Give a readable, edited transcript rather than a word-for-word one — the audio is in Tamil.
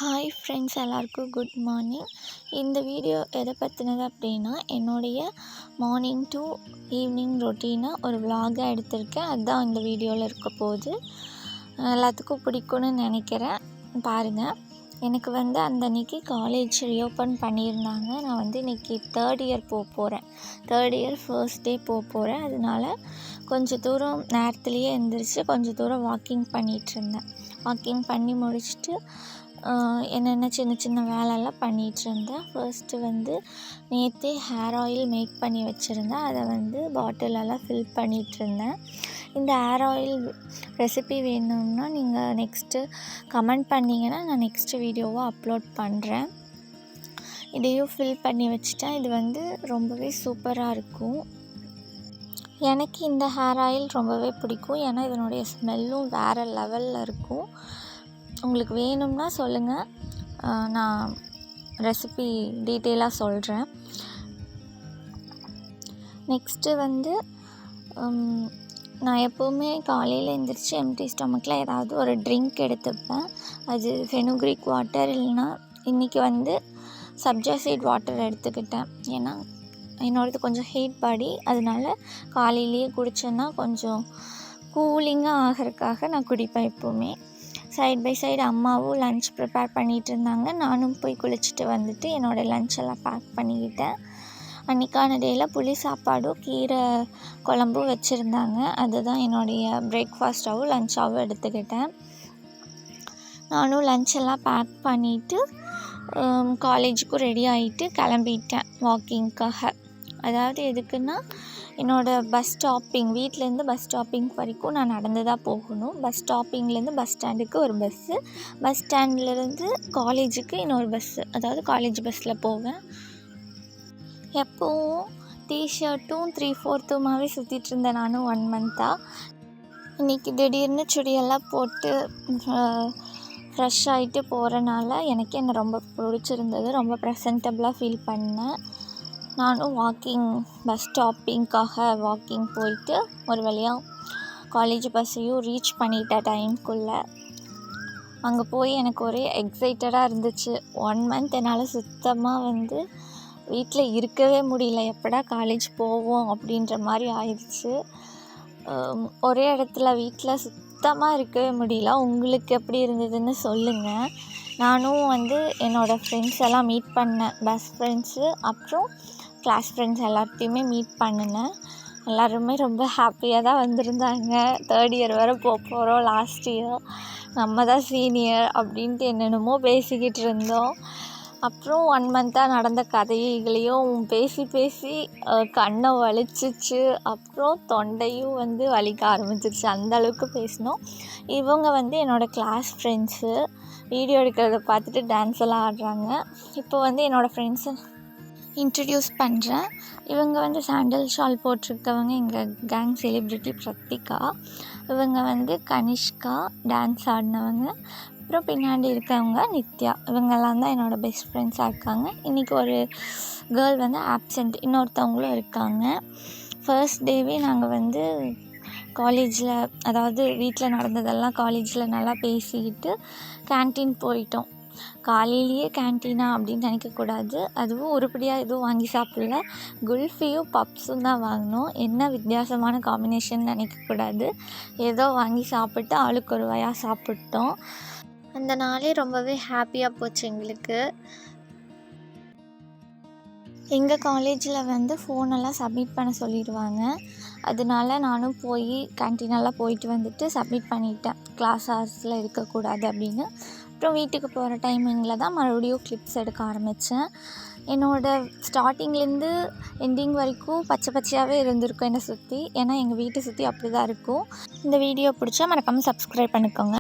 ஹாய் ஃப்ரெண்ட்ஸ், எல்லாருக்கும் குட் மார்னிங். இந்த வீடியோ எதை பற்றினது அப்படின்னா, என்னுடைய மார்னிங் டு ஈவினிங் ரொட்டீனை ஒரு விலாகாக எடுத்திருக்கேன். அதுதான் இந்த வீடியோவில் இருக்க போகுது. எல்லாத்துக்கும் பிடிக்கும்னு நினைக்கிறேன். பாருங்கள். எனக்கு அந்த அன்றைக்கி காலேஜ் ரீஓப்பன் பண்ணியிருந்தாங்க. நான் இன்றைக்கி தேர்ட் இயர் போகிறேன். தேர்ட் இயர் ஃபர்ஸ்ட் டே போகிறேன். அதனால கொஞ்சம் தூரம் நேரத்துலேயே எழுந்திரிச்சு கொஞ்சம் தூரம் வாக்கிங் பண்ணிகிட்ருந்தேன். வாக்கிங் பண்ணி முடிச்சுட்டு என்னென்ன சின்ன சின்ன வேலையெல்லாம் பண்ணிகிட்ருந்தேன். ஃபர்ஸ்ட்டு நேற்றே ஹேர் ஆயில் மேக் பண்ணி வச்சுருந்தேன். அதை பாட்டிலெல்லாம் ஃபில் பண்ணிகிட்ருந்தேன். இந்த ஹேர் ஆயில் ரெசிபி வேணும்னா நீங்கள் நெக்ஸ்ட்டு கமெண்ட் பண்ணிங்கன்னா நான் நெக்ஸ்ட்டு வீடியோவாக அப்லோட் பண்ணுறேன். இதையும் ஃபில் பண்ணி வச்சுட்டேன். இது ரொம்பவே சூப்பராக இருக்கும். எனக்கு இந்த ஹேர் ஆயில் ரொம்பவே பிடிக்கும். ஏன்னா இதனுடைய ஸ்மெல்லும் வேறு லெவலில் இருக்கும். உங்களுக்கு வேணும்னா சொல்லுங்கள், நான் ரெசிபி டீட்டெயிலாக சொல்கிறேன். நெக்ஸ்ட்டு நான் எப்போவுமே காலையில் எழுந்திரிச்சி எம்டி ஸ்டொமக்கில் ஏதாவது ஒரு ட்ரிங்க் எடுத்துப்பேன். அது ஃபெனுக்ரிக் வாட்டர் இல்லைன்னா இன்றைக்கி சப்ஜா சீட் வாட்டர் எடுத்துக்கிட்டேன். ஏன்னா என்னோடது கொஞ்சம் ஹீட் பாடி, அதனால காலையிலேயே குடித்தேன்னா கொஞ்சம் கூலிங்காக ஆகிறதுக்காக நான் குடிப்பேன் எப்போவுமே. சைட் பை சைடு அம்மாவும் லன்ச் ப்ரிப்பேர் பண்ணிகிட்டு இருந்தாங்க. நானும் போய் குளிச்சுட்டு என்னோடய லன்ச்செல்லாம் பேக் பண்ணிக்கிட்டேன். அன்றைக்கான டேயில் புளி சாப்பாடும் கீரை குழம்பும் வச்சுருந்தாங்க. அதுதான் என்னுடைய பிரேக்ஃபாஸ்ட்டாகவும் லன்ச்சாகவும் எடுத்துக்கிட்டேன். நானும் லன்ச்செல்லாம் பேக் பண்ணிவிட்டு காலேஜுக்கும் ரெடி ஆகிட்டு கிளம்பிட்டேன் வாக்கிங்க்காக. அதாவது எதுக்குன்னா, என்னோடய பஸ் ஸ்டாப்பிங், வீட்டிலேருந்து பஸ் ஸ்டாப்பிங் வரைக்கும் நான் நடந்து தான் போகணும். பஸ் ஸ்டாப்பிங்லேருந்து பஸ் ஸ்டாண்டுக்கு ஒரு பஸ்ஸு, பஸ் ஸ்டாண்ட்லேருந்து காலேஜுக்கு இன்னொரு பஸ்ஸு, அதாவது காலேஜ் பஸ்ஸில் போவேன். எப்போவும் டிஷர்ட்டும் 3/4 சுற்றிட்டு இருந்தேன் நானும் 1 மந்த்தாக. இன்றைக்கி திடீர்னு சுடியெல்லாம் போட்டு ஃப்ரெஷ் ஆகிட்டு போகிறனால என்னை ரொம்ப பிடிச்சிருந்தது. ரொம்ப ப்ரெசன்டபுளாக ஃபீல் பண்ணேன். நானும் பஸ் ஸ்டாப்பிங்க்காக வாக்கிங் போயிட்டு ஒரு வழியாக காலேஜ் பஸ்ஸையும் ரீச் பண்ணிட்டேன் டைம்குள்ளே. அங்கே போய் எனக்கு ஒரே எக்ஸைட்டடாக இருந்துச்சு. 1 மந்த் என்னால் சுத்தமாக வீட்டில் இருக்கவே முடியல. எப்படா காலேஜ் போவோம் அப்படின்ற மாதிரி ஆயிடுச்சு. ஒரே இடத்துல வீட்டில் சுத்தமாக இருக்கவே முடியல. உங்களுக்கு எப்படி இருந்ததுன்னு சொல்லுங்கள். நானும் என்னோடய ஃப்ரெண்ட்ஸ் எல்லாம் மீட் பண்ணேன். பெஸ்ட் ஃப்ரெண்ட்ஸு அப்புறம் கிளாஸ் ஃப்ரெண்ட்ஸ் எல்லாத்தையுமே மீட் பண்ணினேன். எல்லாருமே ரொம்ப ஹாப்பியாக தான் வந்திருந்தாங்க. தேர்ட் இயர் வேறு போகிறோம், லாஸ்ட் இயர் நம்ம தான் சீனியர் அப்படின்ட்டு என்னென்னமோ பேசிக்கிட்டு இருந்தோம். அப்புறம் 1 மந்த்தாக நடந்த கதைகளையும் பேசி கண்ணை வலிச்சிச்சு. அப்புறம் தொண்டையும் வலிக்க ஆரம்பிச்சிருச்சு. அந்தளவுக்கு பேசினோம். இவங்க என்னோடய கிளாஸ் ஃப்ரெண்ட்ஸு. வீடியோ எடுக்கிறத பார்த்துட்டு டான்ஸ் எல்லாம் ஆடுறாங்க. இப்போ என்னோடய ஃப்ரெண்ட்ஸை இன்ட்ரடியூஸ் பண்ணுறேன். இவங்க சாண்டல் ஷால் போட்டிருக்கவங்க எங்கள் கேங் செலிப்ரிட்டி பிரத்திகா. இவங்க கனிஷ்கா, டான்ஸ் ஆடினவங்க. அப்புறம் பின்னாடி இருக்கவங்க நித்யா. இவங்கெல்லாம் தான் என்னோடய பெஸ்ட் ஃப்ரெண்ட்ஸாக இருக்காங்க. இன்றைக்கி ஒரு கேர்ள் ஆப்சண்ட், இன்னொருத்தவங்களும் இருக்காங்க. ஃபர்ஸ்ட் டேவே நாங்கள் காலேஜில், அதாவது வீட்டில் நடந்ததெல்லாம் காலேஜில் நல்லா பேசிக்கிட்டு கேன்டீன் போயிட்டோம். காலையிலேயே கேன்டீனா அப்படின்னு நினைக்கக்கூடாது. அதுவும் உருப்படியாக எதுவும் வாங்கி சாப்பிடல. குல்ஃபியும் பப்ஸும் தான் வாங்கினோம். என்ன வித்தியாசமான காம்பினேஷன் நினைக்கக்கூடாது. ஏதோ வாங்கி சாப்பிட்டு ஆளுக்கு ஒரு வாயாக சாப்பிட்டோம். அந்த நாளே ரொம்பவே ஹாப்பியாக போச்சு எங்களுக்கு. எங்கள் காலேஜில் ஃபோனெல்லாம் சப்மிட் பண்ண சொல்லிடுவாங்க. அதனால நானும் போய் கேன்டீனெல்லாம் போயிட்டு சப்மிட் பண்ணிட்டேன். கிளாஸ் ஹவர்ஸில் இருக்கக்கூடாது அப்படின்னு. அப்புறம் வீட்டுக்கு போகிற டைமிங்கில் தான் மறுபடியும் கிளிப்ஸ் எடுக்க ஆரம்பித்தேன். என்னோடய ஸ்டார்டிங்லேருந்து எண்டிங் வரைக்கும் பச்சை பச்சையாகவே இருந்திருக்கும் என்னை சுற்றி. ஏன்னா எங்கள் வீட்டை சுற்றி அப்படி தான் இருக்கும். இந்த வீடியோ பிடிச்சா மறக்காமல் சப்ஸ்கிரைப் பண்ணிக்கோங்க.